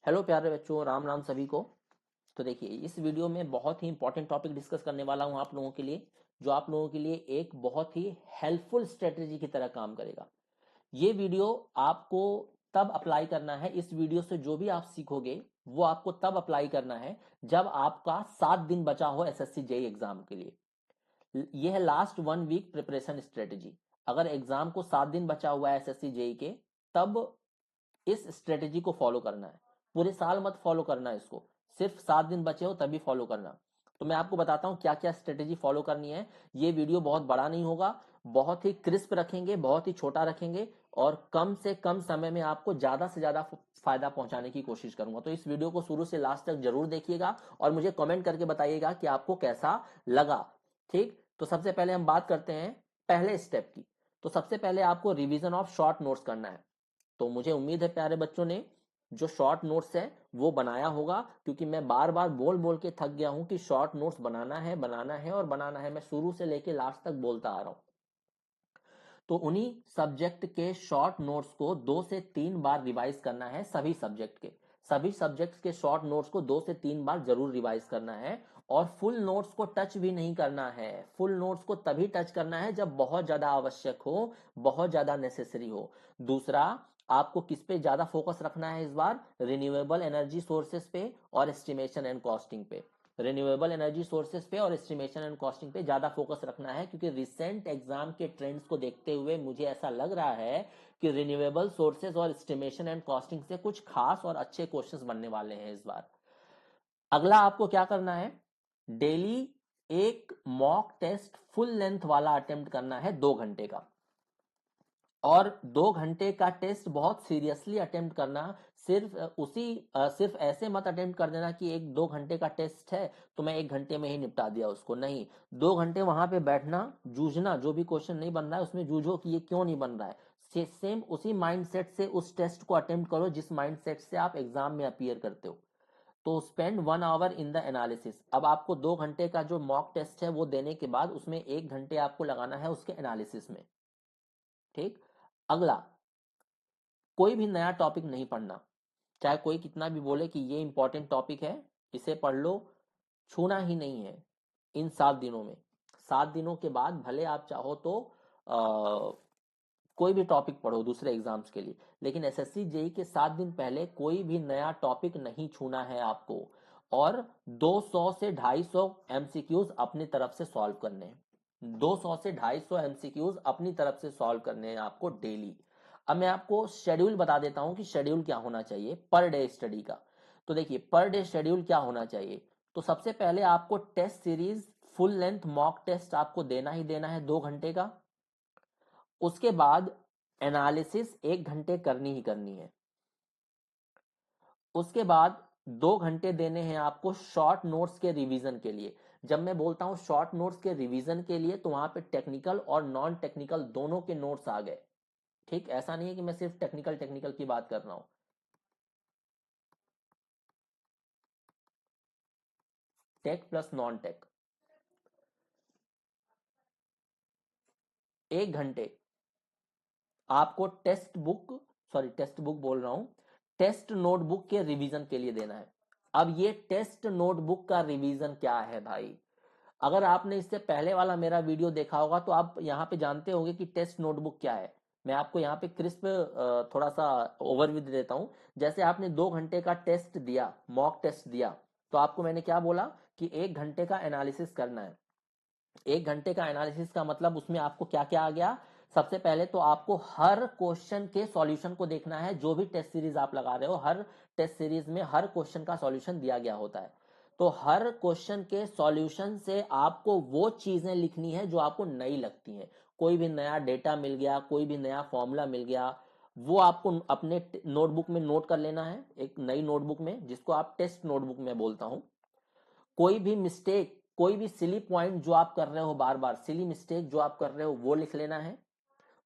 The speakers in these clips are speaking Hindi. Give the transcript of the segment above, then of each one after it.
हेलो प्यारे बच्चों, राम राम सभी को। तो देखिए, इस वीडियो में बहुत ही इंपॉर्टेंट टॉपिक डिस्कस करने वाला हूं आप लोगों के लिए, जो आप लोगों के लिए एक बहुत ही हेल्पफुल स्ट्रेटेजी की तरह काम करेगा। ये वीडियो आपको तब अप्लाई करना है, इस वीडियो से जो भी आप सीखोगे वो आपको तब अप्लाई करना है जब आपका 7 दिन बचा हो एसएससी जेई एग्जाम के लिए। ये है लास्ट 1 वीक प्रिपरेशन स्ट्रेटेजी। अगर एग्जाम को 7 दिन बचा हुआ है एसएससी जेई के, तब इस स्ट्रेटेजी को फॉलो करना है। पूरे साल मत फॉलो करना है इसको, सिर्फ 7 दिन बचे हो तभी फॉलो करना। तो मैं आपको बताता हूं क्या क्या स्ट्रेटेजी फॉलो करनी है। ये वीडियो बहुत बड़ा नहीं होगा, बहुत ही क्रिस्प रखेंगे, बहुत ही छोटा रखेंगे, और कम से कम समय में आपको ज्यादा से ज्यादा फायदा पहुंचाने की कोशिश करूंगा। तो इस वीडियो को शुरू से लास्ट तक जरूर देखिएगा और मुझे कमेंट करके बताइएगा कि आपको कैसा लगा। ठीक, तो सबसे पहले हम बात करते हैं पहले स्टेप की। तो सबसे पहले आपको रिवीजन ऑफ शॉर्ट नोट्स करना है। तो मुझे उम्मीद है प्यारे बच्चों ने जो शॉर्ट नोट्स है वो बनाया होगा, क्योंकि मैं बार बार बोल बोल के थक गया हूं कि शॉर्ट नोट्स बनाना है, बनाना है और बनाना है। मैं शुरू से लेके लास्ट तक बोलता आ रहा हूं। तो उन्हीं सब्जेक्ट के शॉर्ट नोट्स को 2 से 3 बार रिवाइज करना है। सभी सब्जेक्ट्स के शॉर्ट नोट्स को 2 से 3 बार जरूर रिवाइज करना है। और फुल नोट्स को टच भी नहीं करना है। फुल नोट्स को तभी टच करना है जब बहुत ज्यादा आवश्यक हो, बहुत ज्यादा नेसेसरी हो। दूसरा, आपको किस पे ज्यादा फोकस रखना है इस बार? रिन्यूएबल एनर्जी सोर्सेस पे और एस्टिमेशन एंड कॉस्टिंग पे। रिन्यूएबल एनर्जी सोर्सेस पे और एस्टिमेशन एंड कॉस्टिंग पे ज्यादा फोकस रखना है, क्योंकि रिसेंट एग्जाम के ट्रेंड्स को देखते हुए मुझे ऐसा लग रहा है कि रिन्यूएबल सोर्सेस और एस्टिमेशन एंड कॉस्टिंग से कुछ खास और अच्छे क्वेश्चंस बनने वाले हैं इस बार। अगला आपको क्या करना है? डेली एक मॉक टेस्ट फुल लेंथ वाला अटेम्प्ट करना है 2 घंटे का। और 2 घंटे का टेस्ट बहुत सीरियसली अटेम्प्ट करना। सिर्फ ऐसे मत अटेम्प्ट कर देना कि 1-2 घंटे का टेस्ट है तो मैं 1 घंटे में ही निपटा दिया उसको। नहीं, 2 घंटे वहां पे बैठना, जूझना, जो भी क्वेश्चन नहीं बन रहा है उसमें जूझो कि ये क्यों नहीं बन रहा है। सेम उसी माइंडसेट से उस टेस्ट को अटेम्प्ट करो जिस माइंडसेट से आप एग्जाम में अपीयर करते हो। तो spend 1 hour in the analysis. अब आपको 2 घंटे का जो मॉक टेस्ट है वो देने के बाद उसमें 1 घंटे आपको लगाना है उसके एनालिसिस में। ठीक। अगला, कोई भी नया टॉपिक नहीं पढ़ना। चाहे कोई कितना भी बोले कि ये इंपॉर्टेंट टॉपिक है, इसे पढ़ लो, छूना ही नहीं है इन 7 दिनों में। 7 दिनों के बाद भले आप चाहो तो कोई भी टॉपिक पढ़ो दूसरे एग्जाम्स के लिए, लेकिन एसएससी जेई के 7 दिन पहले कोई भी नया टॉपिक नहीं छूना है आपको। और 200 से 250 एमसीक्यूज अपनी तरफ से सॉल्व करने हैं। 200 से 250 एमसीक्यूज अपनी तरफ से सॉल्व करने हैं आपको डेली। अब मैं आपको शेड्यूल बता देता हूं कि शेड्यूल क्या होना चाहिए पर डे स्टडी का। तो देखिए, पर डे शेड्यूल क्या होना चाहिए। तो सबसे पहले आपको test series full length mock test आपको देना ही देना है 2 घंटे का। उसके बाद एनालिसिस 1 घंटे करनी ही करनी है। उसके बाद 2 घंटे देने हैं आपको शॉर्ट नोट्स के रिवीजन के लिए। जब मैं बोलता हूं शॉर्ट नोट्स के रिवीजन के लिए, तो वहां पे टेक्निकल और नॉन टेक्निकल दोनों के नोट्स आ गए। ठीक, ऐसा नहीं है कि मैं सिर्फ टेक्निकल टेक्निकल की बात कर रहा हूं। Take plus non tech. 1 घंटे आपको टेस्ट बुक बोल रहा हूं, टेस्ट नोटबुक के रिवीजन के लिए देना है। अब ये टेस्ट नोटबुक का रिवीजन क्या है भाई? अगर आपने इससे पहले वाला मेरा वीडियो देखा होगा तो आप यहाँ पे जानते होंगे कि टेस्ट नोटबुक क्या है। मैं आपको यहाँ पे क्रिस्प थोड़ा सा ओवरव्यू दे देता हूँ। जैसे आपने 2 घंटे का टेस्ट दिया, मॉक टेस्ट दिया, तो आपको मैंने क्या बोला कि 1 घंटे का एनालिसिस करना है। 1 घंटे का एनालिसिस का मतलब उसमें आपको क्या क्या आ गया? सबसे पहले तो आपको हर क्वेश्चन के सॉल्यूशन को देखना है। जो भी टेस्ट सीरीज आप लगा रहे हो, हर टेस्ट सीरीज में हर क्वेश्चन का सॉल्यूशन दिया गया होता है। तो हर क्वेश्चन के सॉल्यूशन से आपको वो चीजें लिखनी है जो आपको नई लगती हैं। कोई भी नया डेटा मिल गया, कोई भी नया फॉर्मूला मिल गया, वो आपको अपने नोटबुक में नोट कर लेना है, एक नई नोटबुक में, जिसको आप टेस्ट नोटबुक में बोलता हूं। कोई भी मिस्टेक, कोई भी सिली पॉइंट जो आप कर रहे हो, बार बार सिली मिस्टेक जो आप कर रहे हो वो लिख लेना है।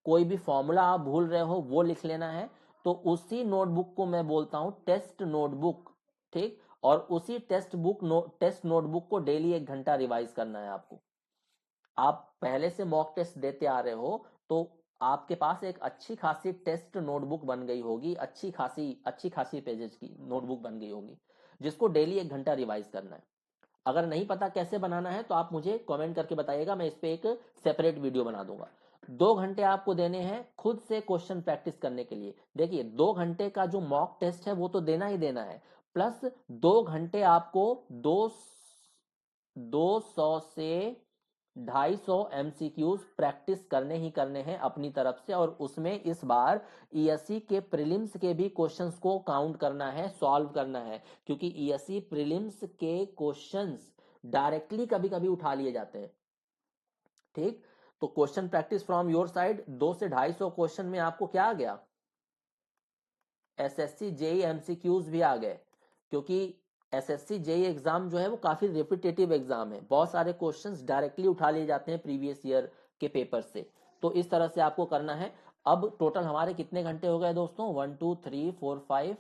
कोई भी फॉर्मूला आप भूल रहे हो वो लिख लेना है। तो उसी नोटबुक को मैं बोलता हूं टेस्ट नोटबुक। ठीक, और उसी टेस्ट नोटबुक को डेली 1 घंटा रिवाइज करना है आपको। आप पहले से मॉक टेस्ट देते आ रहे हो, तो आपके पास एक अच्छी खासी टेस्ट नोटबुक बन गई होगी, अच्छी खासी पेजेस की नोटबुक बन गई होगी, जिसको डेली 1 घंटा रिवाइज करना है। अगर नहीं पता कैसे बनाना है तो आप मुझे कमेंट करके बताइएगा, मैं इस पे एक सेपरेट वीडियो बना दूंगा। 2 घंटे आपको देने हैं खुद से क्वेश्चन प्रैक्टिस करने के लिए। देखिए 2 घंटे का जो मॉक टेस्ट है वो तो देना ही देना है, प्लस 2 घंटे आपको 200 से 250 एमसीक्यूज प्रैक्टिस करने ही करने हैं अपनी तरफ से, और उसमें इस बार ईएससी के प्रीलिम्स के भी क्वेश्चंस को काउंट करना है, सॉल्व करना है, क्योंकि ईएससी प्रीलिम्स के क्वेश्चंस डायरेक्टली कभी कभी उठा लिए जाते हैं। ठीक, तो question practice from your side, 2 से 250 क्वेश्चन में आपको क्या आ गया, एसएससी जेई एमसीक्यूज भी आ गए, क्योंकि एसएससी जेई एग्जाम जो है वो काफी रिपीटेटिव एग्जाम है, बहुत सारे क्वेश्चंस डायरेक्टली उठा लिए जाते हैं प्रीवियस ईयर के पेपर से। तो इस तरह से आपको करना है। अब टोटल हमारे कितने घंटे हो गए दोस्तों, 1 2 3 4 5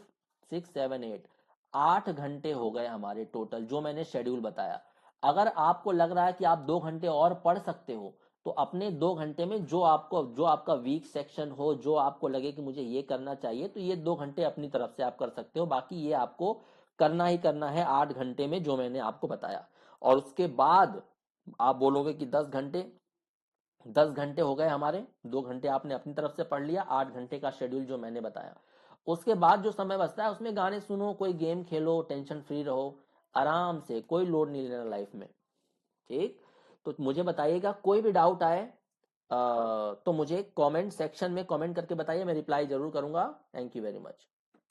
6 7 8, 8 घंटे हो गए हमारे टोटल, जो मैंने शेड्यूल बताया। अगर आपको लग रहा है कि आप 2 घंटे और पढ़ सकते हो, तो अपने 2 घंटे में जो आपका वीक सेक्शन हो, जो आपको लगे कि मुझे ये करना चाहिए, तो ये 2 घंटे अपनी तरफ से आप कर सकते हो। बाकी ये आपको करना ही करना है 8 घंटे में, जो मैंने आपको बताया। और उसके बाद आप बोलोगे कि 10 घंटे, 10 घंटे हो गए हमारे, 2 घंटे आपने अपनी तरफ से पढ़ लिया, 8 घंटे का शेड्यूल जो मैंने बताया। उसके बाद जो समय बचता है उसमें गाने सुनो, कोई गेम खेलो, टेंशन फ्री रहो, आराम से, कोई लोड नहीं लेना लाइफ में। ठीक, तो मुझे बताइएगा, कोई भी डाउट आए तो मुझे कमेंट सेक्शन में कमेंट करके बताइए, मैं रिप्लाई जरूर करूंगा। Thank you very much.